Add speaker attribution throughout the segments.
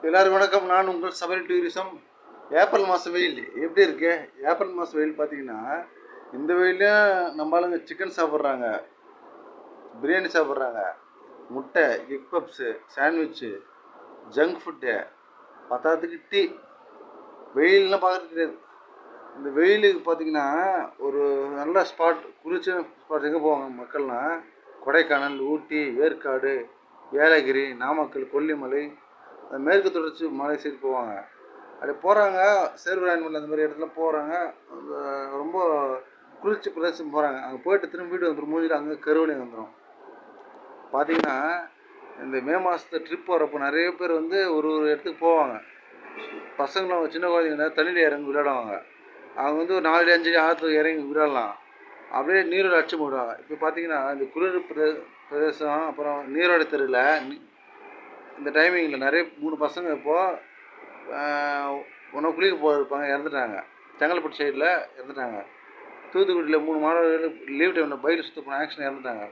Speaker 1: எல்லாருக்கும் வணக்கம். நான் உங்கள் சபரி டூரிசம். ஏப்ரல் மாதம் வெயில் எப்படி இருக்கு? ஏப்ரல் மாதம் வெயில் பார்த்தீங்கன்னா, இந்த வெயிலையும் நம்ம ஆளுங்க சிக்கன் சாப்பிட்றாங்க, பிரியாணி சாப்பிட்றாங்க, முட்டை, egg puffs, sandwich, junk food, பத்தாததுக்கு டீ. வெயில்லாம் பார்க்குறது கிடையாது. இந்த வெயிலுக்கு பார்த்தீங்கன்னா, ஒரு நல்ல ஸ்பாட், குளிர்ச்சியான ஸ்பாட் எங்கே போவாங்க மக்கள்லாம்? கொடைக்கானல், ஊட்டி, ஏற்காடு, ஏலகிரி, நாமக்கல், கொல்லிமலை, மேற்கு தொடர்ச்சி மலை சைடு போவாங்க. அப்படி போகிறாங்க. சேர்வராயன்மலை அந்த மாதிரி இடத்துல போகிறாங்க. அந்த ரொம்ப குளிர்ச்சி பிரதேசம் போகிறாங்க. அங்கே போயிட்டு திரும்ப வீடு வந்துடும். மூஞ்சில் அங்கே கருவலி வந்துடும். பார்த்தீங்கன்னா, இந்த மே மாதத்து ட்ரிப் போகிறப்போ நிறைய பேர் வந்து ஒரு ஒரு இடத்துக்கு போவாங்க. பசங்களும் சின்ன குழந்தைங்க தண்ணியில் இறங்கி விளையாடுவாங்க. அவங்க வந்து ஒரு 4 5 ஆற்றுல இறங்கி விளையாடலாம். அப்படியே நீரோட அடிச்சு போடுவாங்க. இப்போ பார்த்தீங்கன்னா, இந்த குளிர் பிரதேசம் அப்புறம் நீரோட தெருவில் இந்த டைமிங்கில் நிறைய 3 பசங்க இப்போது ஒன்றா குளிக்க போயிருப்பாங்க, இறந்துட்டாங்க. செங்கல்பட்டு சைடில் இறந்துட்டாங்க. தூத்துக்குடியில் 3 மாணவர்கள் லீவ் டைமில் பைக்கில் சுற்ற போன ஆக்சிடென்ட் இறந்துட்டாங்க.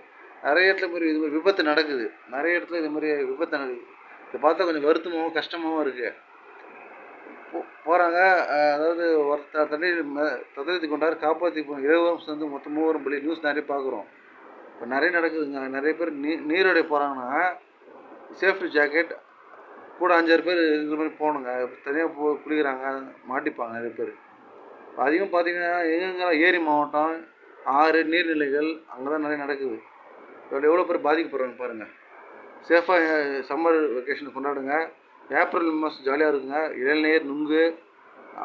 Speaker 1: நிறைய இடத்துல மாதிரி இது மாதிரி விபத்து நடக்குது. நிறைய இடத்துல இது மாதிரி விபத்து நடக்குது. இதை பார்த்தா கொஞ்சம் வருத்தமாகவும் கஷ்டமாகவும் இருக்குது. போகிறாங்க. அதாவது ஒருத்தர் தத்தெடுத்து கொண்டார், காப்பாற்றி போன 20 வருஷம் சேர்ந்து மொத்தம் 3 பலி. நியூஸ் நிறைய பார்க்குறோம். இப்போ நிறைய நடக்குதுங்க. நிறைய பேர் நீரோடை போகிறாங்கன்னா சேஃப்டி ஜாக்கெட் கூட 5-6 பேர் இது மாதிரி போகணுங்க. தனியாக குளிக்கிறாங்க, மாட்டிப்பாங்க நிறைய பேர். அதிகம் பார்த்தீங்கன்னா எங்கெங்கெல்லாம் ஏரி மாவட்டம், ஆறு, நீர்நிலைகள் அங்கே தான் நிறைய நடக்குது. இதில் எவ்வளோ பேர் பாதிக்கப்படுறாங்க பாருங்கள். சேஃபாக சம்மர் வெக்கேஷனை கொண்டாடுங்க. ஏப்ரல் மாதம் ஜாலியாக இருக்குங்க. இளநீர், நுங்கு,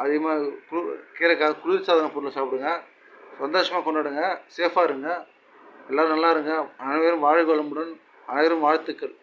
Speaker 1: அதிகமாக கீரை குளிர்சாதன பொருளை சாப்பிடுங்க. சந்தோஷமாக கொண்டாடுங்க. சேஃபாக இருங்க. எல்லோரும் நல்லா இருங்க. அனைவரும் வாழ்க வளமுடன். அனைவரும் வாழ்த்துக்கள்.